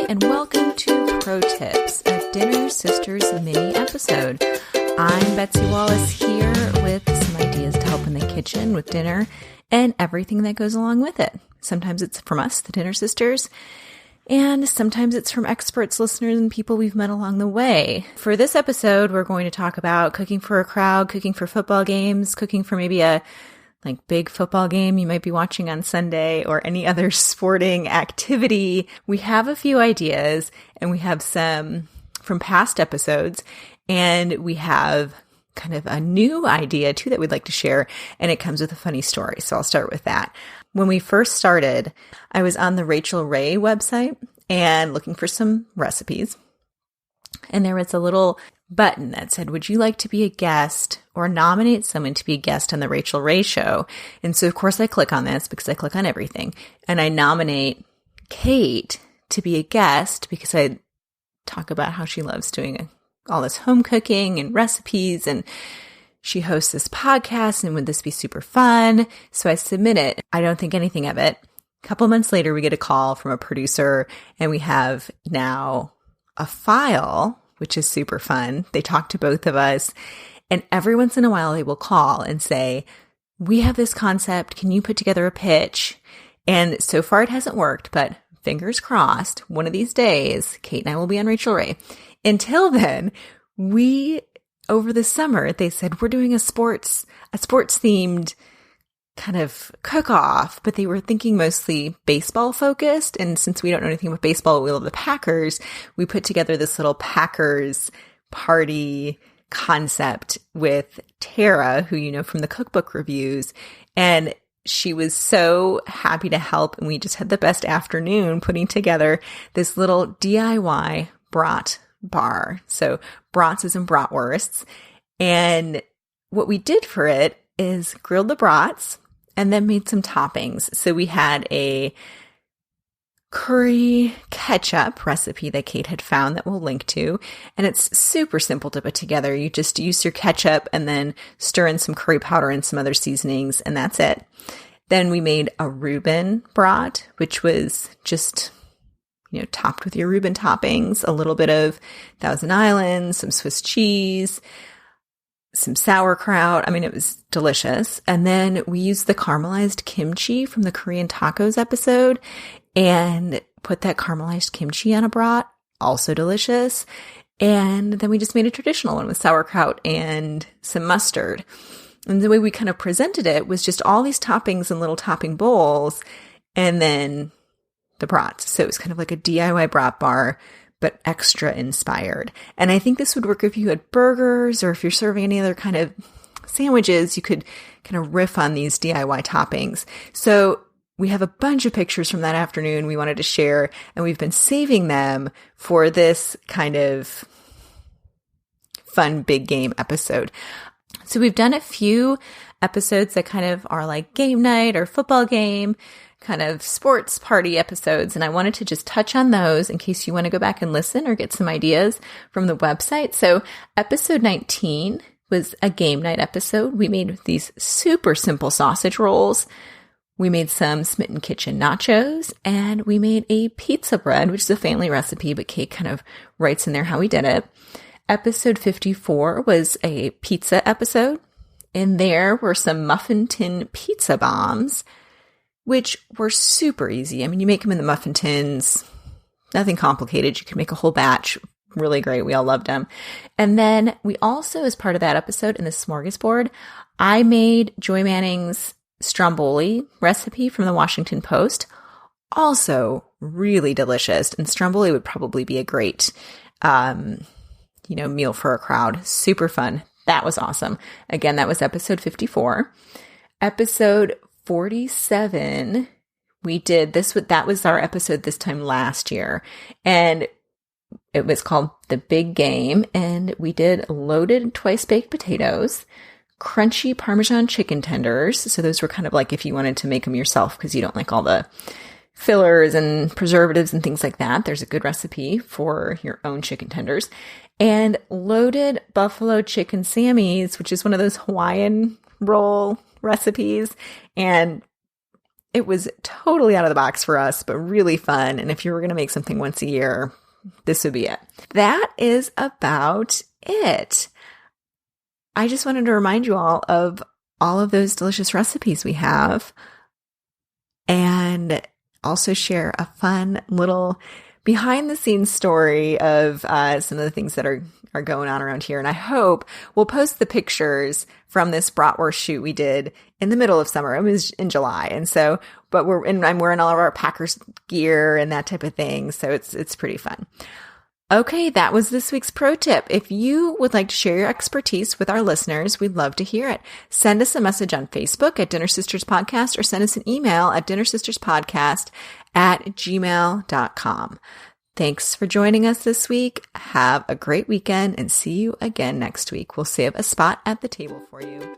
and welcome to Pro Tips, a Dinner Sisters mini episode. I'm Betsy Wallace here with some ideas to help in the kitchen with dinner and everything that goes along with it. Sometimes it's from us, the Dinner Sisters, and sometimes it's from experts, listeners, and people we've met along the way. For this episode, we're going to talk about cooking for a crowd, cooking for football games, cooking for maybe a big football game you might be watching on Sunday or any other sporting activity. We have a few ideas, and we have some from past episodes, and we have kind of a new idea too that we'd like to share, and it comes with a funny story. So I'll start with that. When we first started, I was on the Rachael Ray website and looking for some recipes, and there was a little button that said, would you like to be a guest or nominate someone to be a guest on the Rachael Ray Show? And so, of course, I click on this because I click on everything. And I nominate Kate to be a guest because I talk about how she loves doing all this home cooking and recipes. And she hosts this podcast. And would this be super fun? So I submit it. I don't think anything of it. A couple months later, we get a call from a producer, and we have now a file, which is super fun. They talk to both of us, and every once in a while they will call and say, we have this concept. Can you put together a pitch? And so far it hasn't worked, but fingers crossed, one of these days, Kate and I will be on Rachael Ray. Until then, over the summer, they said, we're doing a sports themed kind of cook-off, but they were thinking mostly baseball focused. And since we don't know anything about baseball, we love the Packers, we put together this little Packers party concept with Tara, who you know from the cookbook reviews. And she was so happy to help. And we just had the best afternoon putting together this little DIY Brat bar. So brats is in bratwursts. And what we did for it is grilled the brats and then made some toppings. So we had a curry ketchup recipe that Kate had found that we'll link to. And it's super simple to put together. You just use your ketchup and then stir in some curry powder and some other seasonings, and that's it. Then we made a Reuben Broth, which was just, topped with your Reuben toppings, a little bit of Thousand Island, some Swiss cheese, some sauerkraut. I mean, it was delicious. And then we used the caramelized kimchi from the Korean tacos episode and put that caramelized kimchi on a brat. Also delicious. And then we just made a traditional one with sauerkraut and some mustard. And the way we kind of presented it was just all these toppings in little topping bowls and then the brats. So it was kind of like a DIY brat bar, but extra inspired. And I think this would work if you had burgers or if you're serving any other kind of sandwiches, you could kind of riff on these DIY toppings. So we have a bunch of pictures from that afternoon we wanted to share, and we've been saving them for this kind of fun big game episode. So we've done a few episodes that kind of are like game night or football game, kind of sports party episodes. And I wanted to just touch on those in case you want to go back and listen or get some ideas from the website. So episode 19 was a game night episode. We made these super simple sausage rolls. We made some Smitten Kitchn nachos, and we made a pizza bread, which is a family recipe, but Kate kind of writes in there how we did it. Episode 54 was a pizza episode. And there were some muffin tin pizza bombs, which were super easy. I mean, you make them in the muffin tins, nothing complicated. You can make a whole batch. Really great. We all loved them. And then we also, as part of that episode in the smorgasbord, I made Joy Manning's Stromboli recipe from the Washington Post. Also really delicious. And Stromboli would probably be a great, meal for a crowd. Super fun. That was awesome. Again, that was episode 54. Episode 47, we did this. That was our episode this time last year. And it was called The Big Game. And we did loaded twice baked potatoes, crunchy Parmesan chicken tenders. So those were kind of like if you wanted to make them yourself because you don't like all the fillers and preservatives and things like that. There's a good recipe for your own chicken tenders. And loaded buffalo chicken sammies, which is one of those Hawaiian roll recipes. And It was totally out of the box for us, but really fun. And if you were going to make something once a year, this would be it. That is about it. I just wanted to remind you all of those delicious recipes we have, and also share a fun little behind the scenes story of some of the things that are going on around here. And I hope we'll post the pictures from this bratwurst shoot we did in the middle of summer. It was in July. And so, but I'm wearing all of our Packers gear and that type of thing. So it's pretty fun. Okay, that was this week's pro tip. If you would like to share your expertise with our listeners, we'd love to hear it. Send us a message on Facebook at Dinner Sisters Podcast, or send us an email at dinnersisterspodcast@gmail.com. Thanks for joining us this week. Have a great weekend and see you again next week. We'll save a spot at the table for you.